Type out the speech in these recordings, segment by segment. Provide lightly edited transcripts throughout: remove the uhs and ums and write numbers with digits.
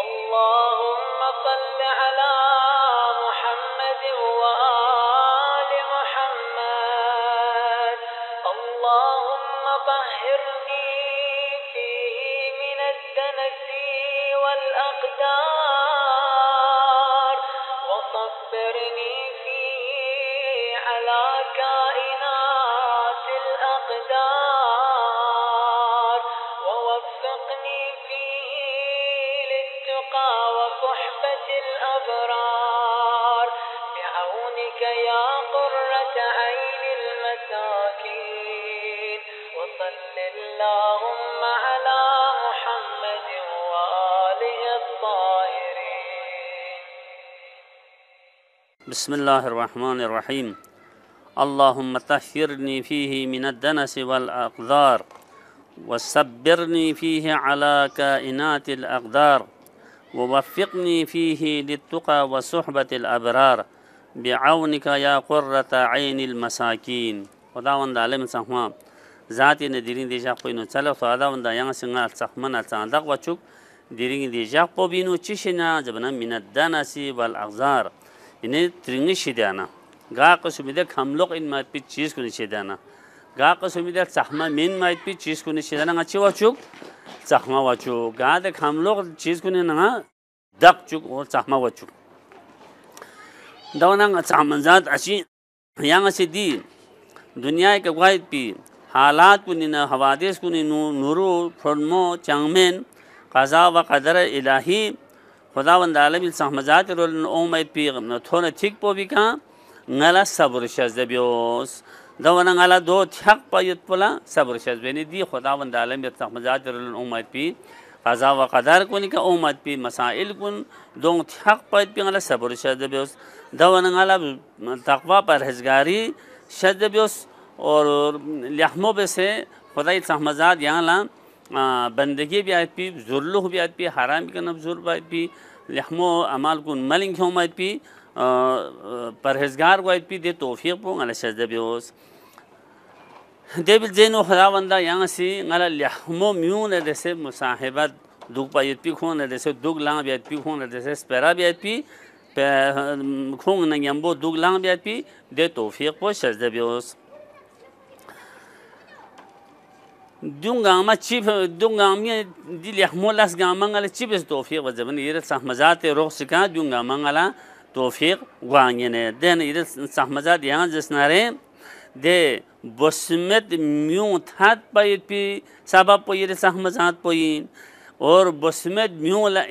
اللهم صل على محمد وآل محمد. اللهم طهرني فيه من الدنس والأقدار وصبرني فيه على كائنات الأقدار ووفقني فيه للتقى وصحبة الأبرار بعونك يا قرة عين المساكين. وصل اللهم على محمد وآله الطاهرين. بسم الله الرحمن الرحيم. اللهم طهرني فيه من الدنس والأقدار وصبرني فيه على كائنات الأقدار ووفقني فيه للتقى وصحبة الأبرار بعونك يا قرة عين المساكين. خداوند عالم سحما ذاتي نديرين دي جاق بينو تلا خداوند يان سنغال سحمنا تصدق وچوك ديرين دي جاق بينو چشنا جبنا من الدنس والأقدار इन्हें त्रिंगी शिदाना गा को सुमिदे खमलोक इन माइट पी चीज को निशिदाना गा को सुमिदे चाहमा मेन माइट पी चीज को निशिदाना अच्छी वाचुक चाहमा वाचुक गा दे खमलोक चीज को निना दक चुक और चाहमा वाचुक दावना चाहमंजात अच्छी यहाँ से दी दुनिया के वाइट पी हालात को निना हवादेश को निनु नूरू फरमो चांगमेन कज़ा व क़दर इलाही खुदावंद आलमी सहमजात रोल ओमैत पी थोने ठीक पोबी का ngala sabur shazbios dawana ngala do thak payut pula sabur shazbeni di khudawand alam bi tahmazat rul ummat pi qaza wa qadar kun ka ummat pi masail kun dong thak payut pi ngala sabur shazbios dawana ngala taqwa parhezgari shazbios और लहमो पे से खुदाई सहमजात यहाँ ला बंदगी भी आयत P जुर्लुह भी आयत पी हराम का नब्जुर भी आयत पी लहमो अमाल कुन मलिंग क्यों आयत पी परहेज़गार वाइट पी दे तौफीक पो ngala शज़बियोस देबिल जेनो खुदावंदा यहाँ से ngala लहमो म्यून ऐसे मुसाहिबत दुग पायत पी खून ऐसे दुग लांग भी आयत पी खून ऐसे स्पेरा भी आयत पी खून नंगयम्बो दुग लांग भी आयत पी दे तौफीक पो शज़बियोस dunga chip dunga mi di lehmo las gama ngala chipes tawfiq wajaban ire sahmazat roh sika dunga mangala tawfiq gwangene den ire sahmazat yan jisnare de bosmet myu that payit pi sabab po ire sahmazat poin और बसमेत म्यूं ला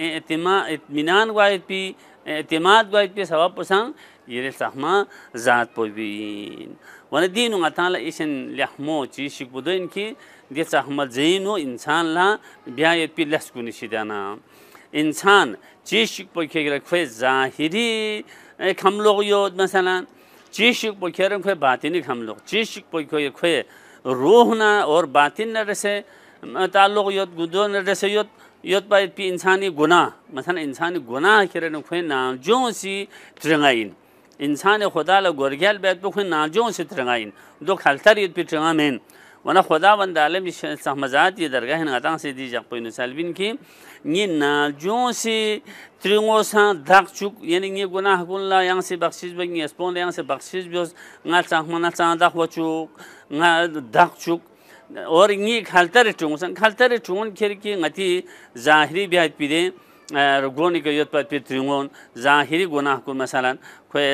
इत्मीनान white P इत्मीनाद white P सबब पसंग ये सहमा जात पोबीन one दीनु अताला इशन लहमो चीशिक बुदइन की दे सहमा जैनो इंसान ला ब्यायत P लस्कु निशिदाना इंसान चीशिक पोखे रखे जाहिरी खमलोग योद मसला चीशिक पोखे रखे बातिनी खमलोग चीशिक पोखे रखे रूहना और बातिन न रसे ताल्लुक योद गुदो न रसे योद पाए पी इंसानी गुनाह मसला इंसानी गुनाह करे न खोए नाजों सी ट्रंगाइन इंसान खुदा ला गोरगल बैत पे खोए नाजों से ट्रंगाइन दो खलतर योद पे ट्रंगा मेन वना खुदा बंद आलम सहमजात ये दरगाह नगाता से दी जब कोई नसलबिन की ये नाजों से त्रिंगों सा धक चुक यानी ये गुनाह कुल्ला यहाँ से बख्शिश बंगी स्पोन यहाँ से बख्शिश भी उस ना चाहमना चांदा हुआ चुक ना धक चुक और ये खलतर चुंगन खेर की गति जाहिरी ब्याज पीदे रुगोनी के युद्ध पर त्रिंगोन जाहिरी गुनाह को मसलन कोई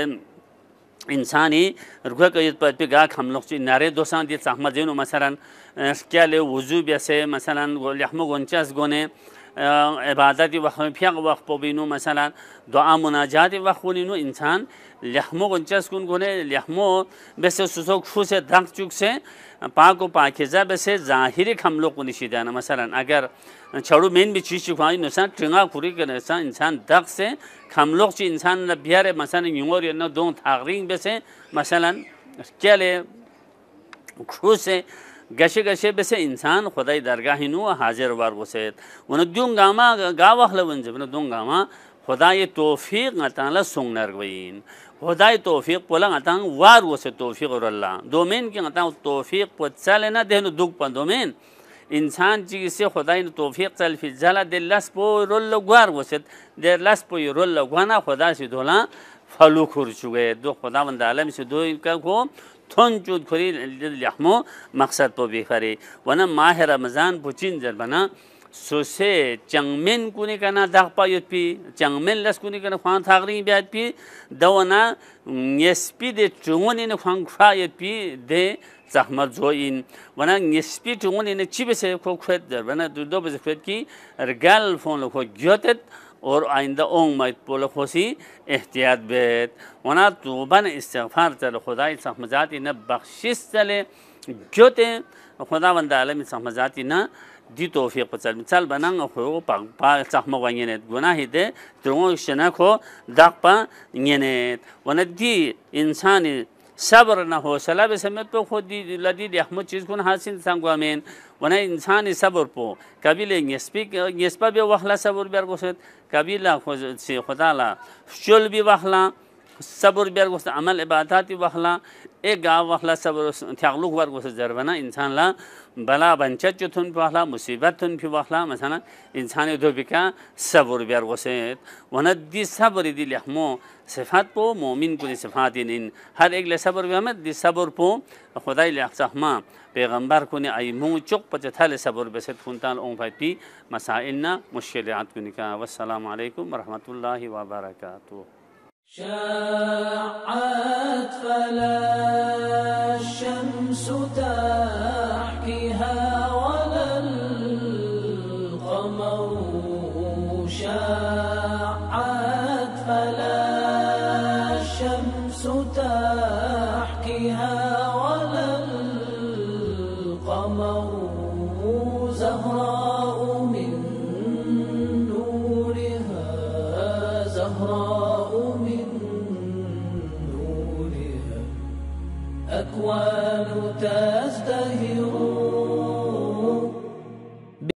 इंसानी रुगा के युद्ध पर गा हम लोग ची नारे दोसान दिए सहमत जेनो मसलन क्या ले वुजू ब्यासे मसलन लहमो गोंचास गोने इबादती वक्त फियाक वक्त पोबिनो मसलन दुआ मुनाजात वक्त बोलिनो इंसान लहमो गोंचास कुन गोने लहमो बेसे सुसोक खुसे धक चुक से पाको पाकिज़ा बेसे जाहिरी हम लोग को निशिदाना मसलन अगर छड़ू मेन भी चीज़ चुकाई नुसान ट्रिंगा खुरी के नुसान इंसान दक से हम लोग ची इंसान न बिहारे मसलन यूँगर या न दो थागरिंग बेसे मसलन क्या ले खुसे गशे गशे बेसे इंसान खुदाई दरगाह नु हाजिर वार वसेत उन दूंगामा गावाह लवन जब न दूंगामा खुदा ये तौफीक नताला सुंगनर गईन खुदाई तौफीक पोलंग अतांग वार वसे तौफीक और अल्लाह दोमेन के अतांग तौफीक पोचाले ना देनु दुख पा दोमेन इंसान जी से खुदाई ने तौफीक चल फिर जला दे लस पो रोल गुआर वसे दे लस पो रोल गुआना खुदा से दोला फलू खुर चुके दो खुदा बंद आलम से दो इनका को थोन चूद खुरी लहमो मकसद पो बेखरे वना माह रमज़ान पुचिन जर बना सोसे चंगमेन कुनी कना दागपा युत्पी चंगमेन लस कुनी कना खान थागरी ब्याज पी दवना येस्पी दे चुंगोनी ने खान खा युत्पी दे जहमत जोइन वना येस्पी चुंगोनी ने चिबे से को खेत दर वना दो बजे खेत की रगाल फोन लो को ग्योतेत और आइंदा ओंग माइट पोलो खोसी एहतियात बेत वना तौबा ने इस्तिगफार चल खुदाई सहमजाती न बख्शिश चले ग्योते खुदा बंदा आलम सहमजाती न दी तौफीक पचल मिसाल बनांग खो पा सहम वायने गुनाह दे त्रों शना खो दापा यने वना दी इंसान सब्र न हो सला बे समय तो खुद दी लदी अहमद चीज को हासिल संगवामेन वना इंसान सब्र पो कबीले येस्पा बे वखला सब्र बेर गोसत कबीला खो से खुदाला शुल भी वखला सब्र बेर गोस अमल इबादत वखला एक गाव वखला सब्र थगलुक वर गोस जरबना इंसान ला बला बंचत चुथुन वखला मुसीबत तुन भी वखला मसला इंसान दो बिका सब्र बेर गोसत वना दी सब्र दी लहमो सिफात पो मोमिन को सिफात इन हर एक ले सब्र में दी सब्र पो खुदाई ले सहमा पैगंबर को ने आई मुंह चुक पचथाले सब्र बेसत खुनताल ओं फाइपी मसाइलना मुश्किलात को निका वस्सलाम अलैकुम व रहमतुल्लाहि व बरकातुहू شاعت فلا الشمس تحكيها ولا القمر شاعت فلا الشمس تحكيها ولا القمر زهراء من نورها زهراء من نورها أكوان تزدهر